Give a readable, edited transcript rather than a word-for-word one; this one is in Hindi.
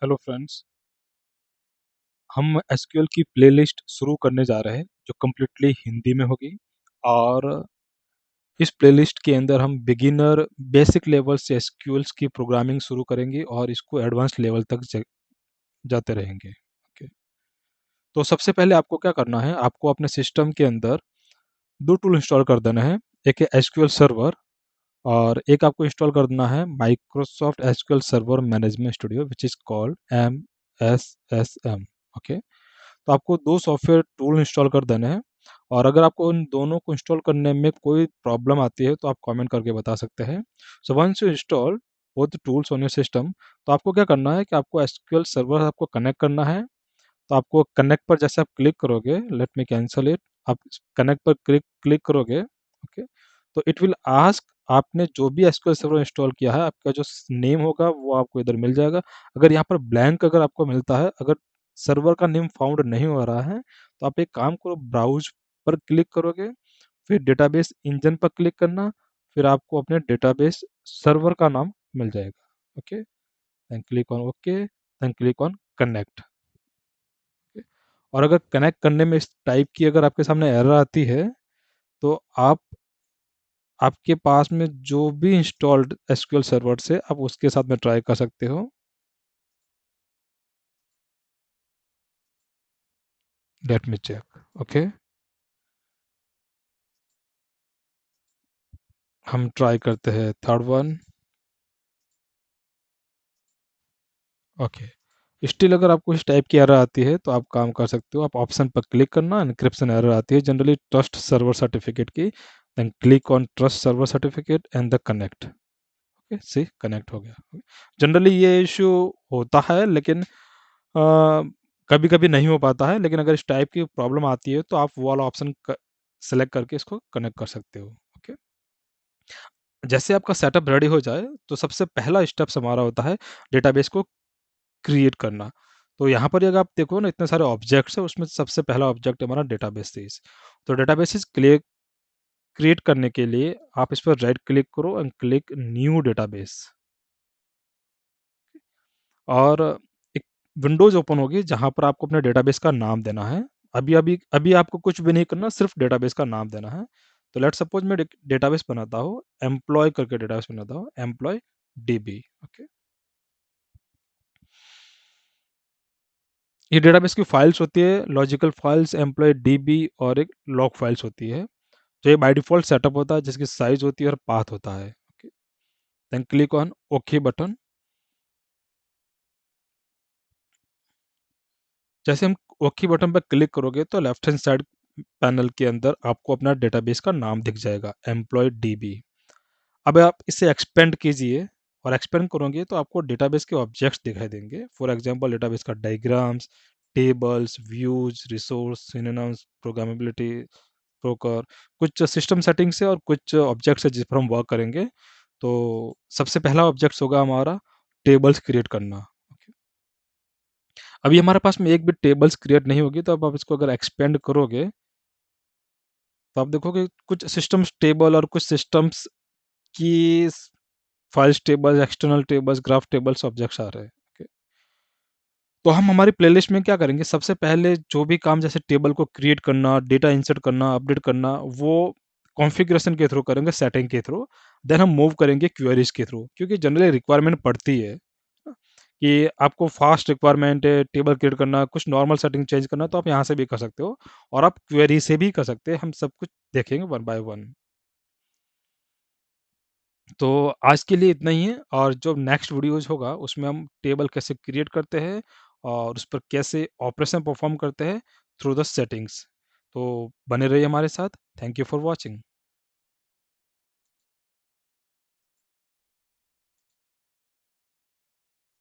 हेलो फ्रेंड्स, हम एसक्यूएल की प्लेलिस्ट शुरू करने जा रहे हैं जो कम्प्लीटली हिंदी में होगी। और इस प्लेलिस्ट के अंदर हम बिगिनर बेसिक लेवल से एसक्यूएल्स की प्रोग्रामिंग शुरू करेंगे और इसको एडवांस लेवल तक जाते रहेंगे। ओके, तो सबसे पहले आपको क्या करना है, आपको अपने सिस्टम के अंदर दो टूल इंस्टॉल कर देना है। एक है एसक्यूएल सर्वर और एक आपको इंस्टॉल करना है Microsoft SQL server management studio which is called MSSM। Okay, तो आपको दो सॉफ्टवेयर टूल इंस्टॉल कर देने हैं। और अगर आपको उन दोनों को इंस्टॉल करने में कोई प्रॉब्लम आती है तो आप कमेंट करके बता सकते हैं। So once you install both tools on your system, तो आपको क्या करना है कि आपको एसक्यूएल सर्वर आपको कनेक्ट करना है। तो आपको कनेक्ट पर जैसे आप क्लिक करोगे, लेट मी कैंसिल इट, आप कनेक्ट पर क्लिक क्लिक करोगे। ओके, तो इट विल आस्क आपने जो भी एसक्यूएल सर्वर इंस्टॉल किया है, आपका जो नेम होगा वो आपको इधर मिल जाएगा। अगर यहाँ पर ब्लैंक अगर आपको मिलता है, अगर सर्वर का नेम फाउंड नहीं हो रहा है, तो आप एक काम करो, ब्राउज पर क्लिक करोगे, फिर डेटाबेस इंजन पर क्लिक करना, फिर आपको अपने डेटाबेस सर्वर का नाम मिल जाएगा। Okay, then click on okay, then click on connect. और अगर कनेक्ट करने में इस टाइप की अगर आपके सामने एरर आती है, तो आप आपके पास में जो भी इंस्टॉल्ड एसक्यूएल सर्वर से आप उसके साथ में ट्राई कर सकते हो। Let me check. ओके, हम ट्राई करते हैं थर्ड वन। ओके, स्टिल अगर आपको इस टाइप की एरर आती है तो आप काम कर सकते हो, आप ऑप्शन पर क्लिक करना, एन्क्रिप्शन एरर आती है जनरली ट्रस्ट सर्वर सर्टिफिकेट की, then click on trust server certificate and the connect. Okay, see connect हो गया। जनरली ये इश्यू होता है, लेकिन कभी कभी नहीं हो पाता है, लेकिन अगर इस टाइप की प्रॉब्लम आती है तो आप वो वाला ऑप्शन सेलेक्ट करके इसको कनेक्ट कर सकते हो। ओके, जैसे आपका सेटअप रेडी हो जाए तो सबसे पहला स्टेप्स हमारा होता है डेटाबेस को क्रिएट करना। तो यहाँ पर अगर आप देखो ना, इतने सारे ऑब्जेक्ट्स है, उसमें सबसे पहला ऑब्जेक्ट है हमारा डेटाबेसेस। तो डेटाबेसेस क्रिएट करने के लिए आप इस पर राइट क्लिक करो एंड क्लिक न्यू डेटाबेस। और एक विंडोज ओपन होगी जहां पर आपको अपने डेटाबेस का नाम देना है। अभी अभी अभी आपको कुछ भी नहीं करना, सिर्फ डेटाबेस का नाम देना है। तो लेट सपोज मैं डेटाबेस बनाता हूँ, एम्प्लॉय करके डेटाबेस बनाता हूँ, एम्प्लॉय DB। ओके, ये डेटाबेस की फाइल्स होती है, लॉजिकल फाइल्स, एम्प्लॉय DB, और एक लॉग फाइल्स होती है। तो ये बाय डिफॉल्ट सेटअप होता है जिसकी साइज होती है और पाथ होता है। Okay, then click on okay button. जैसे हम ओके बटन पर क्लिक करोगे तो लेफ्ट हैंड साइड पैनल के अंदर आपको अपना डेटाबेस का नाम दिख जाएगा, एम्प्लॉय DB। अब आप इसे एक्सपेंड कीजिए, और एक्सपेंड करोगे तो आपको डेटाबेस के ऑब्जेक्ट्स दिखाई देंगे। फॉर एग्जांपल डेटाबेस का diagrams, tables, views, resource, synonyms, programmability, प्रोकर, कुछ सिस्टम सेटिंग्स है और कुछ ऑब्जेक्ट्स है जिस पर हम वर्क करेंगे। तो सबसे पहला ऑब्जेक्ट्स होगा हमारा टेबल्स क्रिएट करना। अभी हमारे पास में एक भी टेबल्स क्रिएट नहीं होगी, तो अब आप इसको अगर एक्सपेंड करोगे तो आप देखोगे कुछ सिस्टम्स टेबल और कुछ सिस्टम्स की files tables, external tables, graph tables objects आ रहे हैं। ओके, तो हम हमारी प्लेलिस्ट में क्या करेंगे, सबसे पहले जो भी काम जैसे टेबल को क्रिएट करना, डेटा इंसर्ट करना, अपडेट करना, वो कॉन्फ़िगरेशन के थ्रू करेंगे, सेटिंग के थ्रू। देन हम मूव करेंगे क्वेरीज के थ्रू, क्योंकि जनरली रिक्वायरमेंट पड़ती है ना, कि आपको फास्ट रिक्वायरमेंट है टेबल क्रिएट करना, कुछ नॉर्मल सेटिंग चेंज करना, तो आप यहाँ से भी कर सकते हो, और आप क्वेरी से भी कर सकते हैं। हम सब कुछ देखेंगे वन बाय वन। तो आज के लिए इतना ही है, और जो नेक्स्ट वीडियोज़ होगा उसमें हम टेबल कैसे क्रिएट करते हैं और उस पर कैसे ऑपरेशन परफॉर्म करते हैं थ्रू द सेटिंग्स। तो बने रहिए हमारे साथ। Thank you for watching.